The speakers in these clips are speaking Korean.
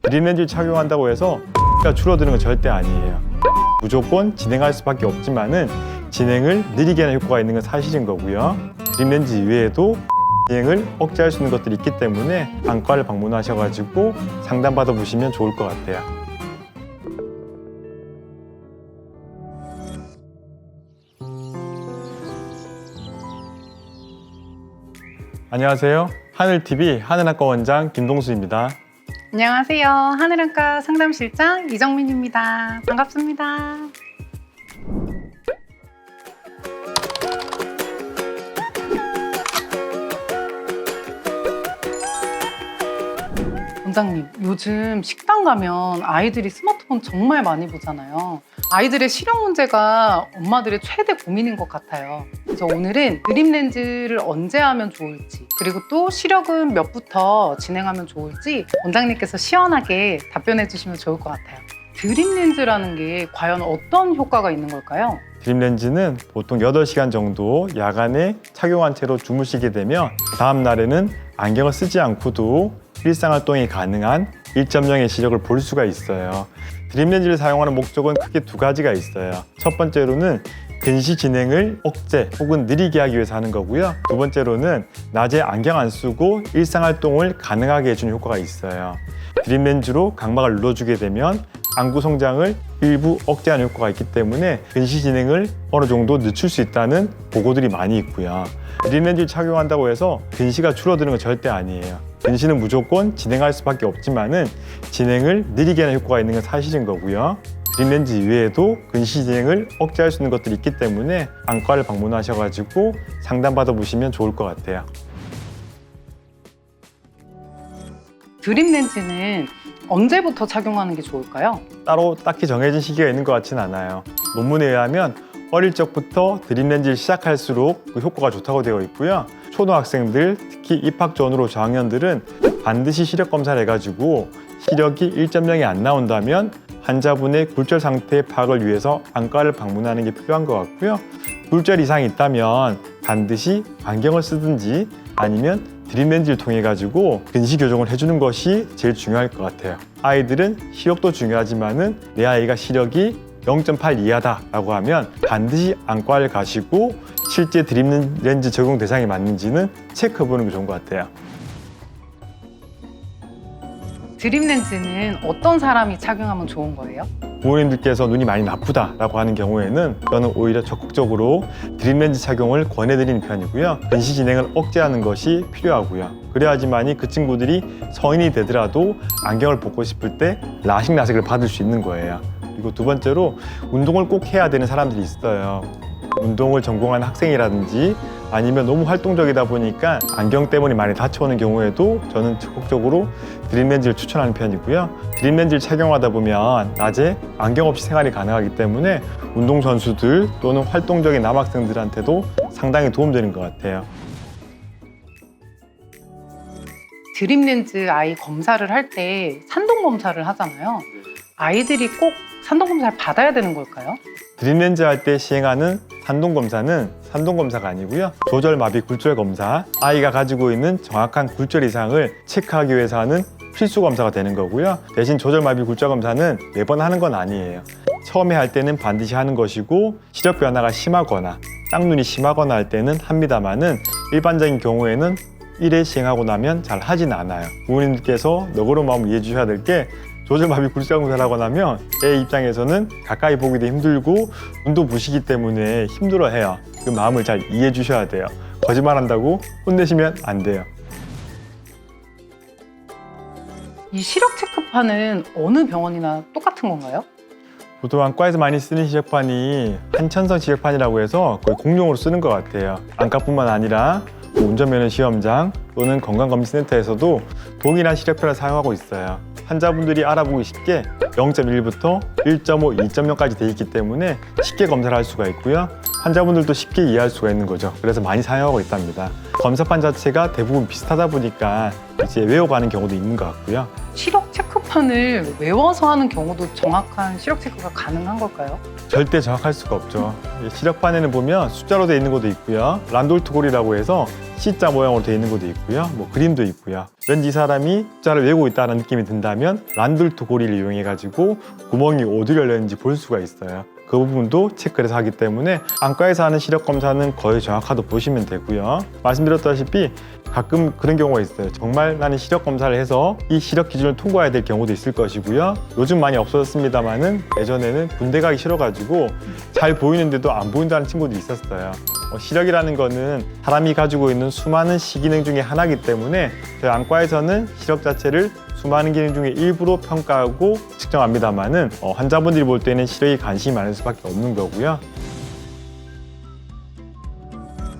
드림렌즈를 착용한다고 해서 가 줄어드는 건 절대 아니에요. 무조건 진행할 수밖에 없지만은 진행을 느리게 하는 효과가 있는 건 사실인 거고요. 드림렌즈 이외에도 진행을 억제할 수 있는 것들이 있기 때문에 안과를 방문하셔가지고 상담받아 보시면 좋을 것 같아요. 안녕하세요. 하늘TV 하늘안과 원장 김동수입니다. 안녕하세요. 하늘안과 상담실장 이정민입니다. 반갑습니다. 원장님, 요즘 식당 가면 아이들이 스마트폰 정말 많이 보잖아요. 아이들의 시력 문제가 엄마들의 최대 고민인 것 같아요. 그래서 오늘은 드림렌즈를 언제 하면 좋을지, 그리고 또 시력은 몇부터 진행하면 좋을지 원장님께서 시원하게 답변해 주시면 좋을 것 같아요. 드림렌즈라는 게 과연 어떤 효과가 있는 걸까요? 드림렌즈는 보통 8시간 정도 야간에 착용한 채로 주무시게 되면 다음 날에는 안경을 쓰지 않고도 일상활동이 가능한 1.0의 시력을 볼 수가 있어요. 드림렌즈를 사용하는 목적은 크게 두 가지가 있어요. 첫 번째로는 근시 진행을 억제 혹은 느리게 하기 위해서 하는 거고요. 두 번째로는 낮에 안경 안 쓰고 일상활동을 가능하게 해주는 효과가 있어요. 드림렌즈로 각막을 눌러주게 되면 안구 성장을 일부 억제하는 효과가 있기 때문에 근시 진행을 어느 정도 늦출 수 있다는 보고들이 많이 있고요. 드림렌즈를 착용한다고 해서 근시가 줄어드는 건 절대 아니에요. 근시는 무조건 진행할 수밖에 없지만은 진행을 느리게 하는 효과가 있는 건 사실인 거고요. 드림렌즈 이외에도 근시 진행을 억제할 수 있는 것들이 있기 때문에 안과를 방문하셔가지고 상담받아 보시면 좋을 것 같아요. 드림렌즈는 언제부터 착용하는 게 좋을까요? 따로 딱히 정해진 시기가 있는 것 같지는 않아요. 논문에 의하면 어릴 적부터 드림렌즈를 시작할수록 그 효과가 좋다고 되어 있고요. 초등학생들, 특히 입학 전후로 저학년들은 반드시 시력 검사를 해가지고 시력이 1.0이 안 나온다면 환자분의 굴절 상태의 파악을 위해서 안과를 방문하는 게 필요한 것 같고요. 굴절 이상이 있다면 반드시 안경을 쓰든지 아니면 드림렌즈를 통해 가지고 근시 교정을 해주는 것이 제일 중요할 것 같아요. 아이들은 시력도 중요하지만은 내 아이가 시력이 0.8 이하다라고 하면 반드시 안과를 가시고 실제 드림렌즈 적용 대상이 맞는지는 체크해보는 게 좋은 것 같아요. 드림렌즈는 어떤 사람이 착용하면 좋은 거예요? 부모님들께서 눈이 많이 나쁘다라고 하는 경우에는 저는 오히려 적극적으로 드림렌즈 착용을 권해드리는 편이고요. 근시 진행을 억제하는 것이 필요하고요. 그래야지만이 그 친구들이 성인이 되더라도 안경을 벗고 싶을 때 라식 라섹을 받을 수 있는 거예요. 그리고 두 번째로 운동을 꼭 해야 되는 사람들이 있어요. 운동을 전공하는 학생이라든지 아니면 너무 활동적이다 보니까 안경 때문에 많이 다쳐오는 경우에도 저는 적극적으로 드림렌즈를 추천하는 편이고요. 드림렌즈를 착용하다 보면 낮에 안경 없이 생활이 가능하기 때문에 운동선수들 또는 활동적인 남학생들한테도 상당히 도움되는 것 같아요. 드림렌즈 아이 검사를 할 때 산동 검사를 하잖아요. 아이들이 꼭 산동 검사를 받아야 되는 걸까요? 드림렌즈 할 때 시행하는 산동 검사는 산동 검사가 아니고요. 조절마비 굴절 검사, 아이가 가지고 있는 정확한 굴절 이상을 체크하기 위해서 하는 필수 검사가 되는 거고요. 대신 조절마비 굴절 검사는 매번 하는 건 아니에요. 처음에 할 때는 반드시 하는 것이고 시력 변화가 심하거나 쌍눈이 심하거나 할 때는 합니다만은 일반적인 경우에는 1회 시행하고 나면 잘 하진 않아요. 부모님들께서 너그러운 마음을 이해해 주셔야 될 게 조절마비 굴절 검사를 하고 나면 애 입장에서는 가까이 보기도 힘들고 눈도 부시기 때문에 힘들어해요. 그 마음을 잘 이해해 주셔야 돼요. 거짓말한다고 혼내시면 안 돼요. 이 시력 체크판은 어느 병원이나 똑같은 건가요? 보통 안과에서 많이 쓰는 시력판이 한천성 시력판이라고 해서 거의 공용으로 쓰는 것 같아요. 안과뿐만 아니라 운전면허 시험장 또는 건강검진센터에서도 동일한 시력표를 사용하고 있어요. 환자분들이 알아보기 쉽게 0.1부터 1.5, 2.0까지 돼 있기 때문에 쉽게 검사를 할 수가 있고요. 환자분들도 쉽게 이해할 수가 있는 거죠. 그래서 많이 사용하고 있답니다. 검사판 자체가 대부분 비슷하다 보니까 이제 외워가는 경우도 있는 것 같고요. 시력 체크판 시력판을 외워서 하는 경우도 정확한 시력 체크가 가능한 걸까요? 절대 정확할 수가 없죠. 이 시력판에는 보면 숫자로 되어 있는 것도 있고요. 란돌트 골이라고 해서 C자 모양으로 되어 있는 것도 있고요. 뭐 그림도 있고요. 왠지 이 사람이 숫자를 외우고 있다는 느낌이 든다면 란돌트 고리를 이용해가지고 구멍이 어디 열렸는지 볼 수가 있어요. 그 부분도 체크를 해서 하기 때문에 안과에서 하는 시력 검사는 거의 정확하다고 보시면 되고요. 말씀드렸다시피 가끔 그런 경우가 있어요. 정말 나는 시력 검사를 해서 이 시력 기준을 통과해야 될 경우도 있을 것이고요. 요즘 많이 없어졌습니다만은 예전에는 군대 가기 싫어가지고 잘 보이는데도 안 보인다는 친구도 있었어요. 시력이라는 거는 사람이 가지고 있는 수많은 시기능 중에 하나이기 때문에 저희 안과에서는 시력 자체를 수많은 기능 중에 일부로 평가하고 측정합니다만은 환자분들이 볼 때는 시력에 관심이 많을 수밖에 없는 거고요.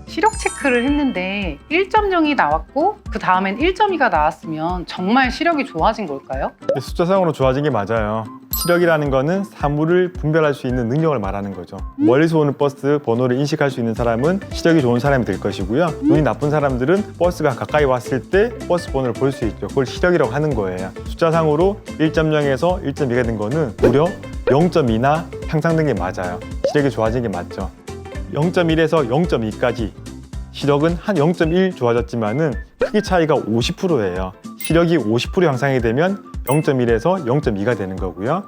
시력 체크를 했는데 1.0이 나왔고 그 다음엔 1.2가 나왔으면 정말 시력이 좋아진 걸까요? 숫자상으로 좋아진 게 맞아요. 시력이라는 거는 사물을 분별할 수 있는 능력을 말하는 거죠. 멀리서 오는 버스 번호를 인식할 수 있는 사람은 시력이 좋은 사람이 될 것이고요. 눈이 나쁜 사람들은 버스가 가까이 왔을 때 버스 번호를 볼 수 있죠. 그걸 시력이라고 하는 거예요. 숫자상으로 1.0에서 1.2가 된 거는 무려 0.2나 향상된 게 맞아요. 시력이 좋아진 게 맞죠. 0.1에서 0.2까지 시력은 한 0.1 좋아졌지만은 크기 차이가 50%예요. 시력이 50% 향상이 되면 0.1에서 0.2가 되는 거고요.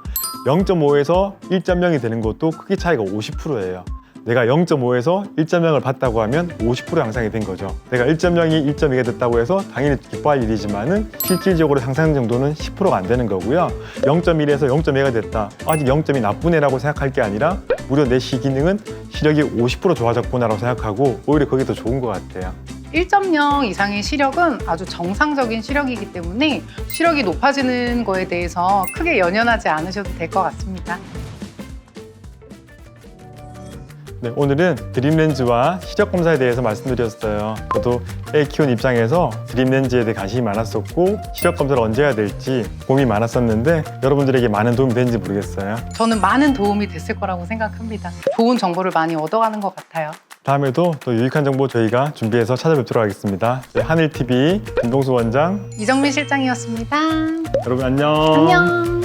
0.5에서 1.0이 되는 것도 크기 차이가 50%예요. 내가 0.5에서 1.0을 봤다고 하면 50% 향상이 된 거죠. 내가 1.0이 1.2가 됐다고 해서 당연히 기뻐할 일이지만은 실질적으로 향상 정도는 10%가 안 되는 거고요. 0.1에서 0.2가 됐다. 아직 0.2 나쁜 애라고 생각할 게 아니라 무려 내 시기능은 시력이 50% 좋아졌구나라고 생각하고 오히려 그게 더 좋은 것 같아요. 1.0 이상의 시력은 아주 정상적인 시력이기 때문에 시력이 높아지는 거에 대해서 크게 연연하지 않으셔도 될 것 같습니다. 네, 오늘은 드림렌즈와 시력 검사에 대해서 말씀드렸어요. 저도 애 키우는 입장에서 드림렌즈에 대해 관심이 많았었고 시력 검사를 언제 해야 될지 고민이 많았었는데 여러분들에게 많은 도움이 되는지 모르겠어요. 저는 많은 도움이 됐을 거라고 생각합니다. 좋은 정보를 많이 얻어가는 것 같아요. 다음에도 또 유익한 정보 저희가 준비해서 찾아뵙도록 하겠습니다. 하늘TV 김동수 원장, 이정민 실장이었습니다. 여러분 안녕. 안녕.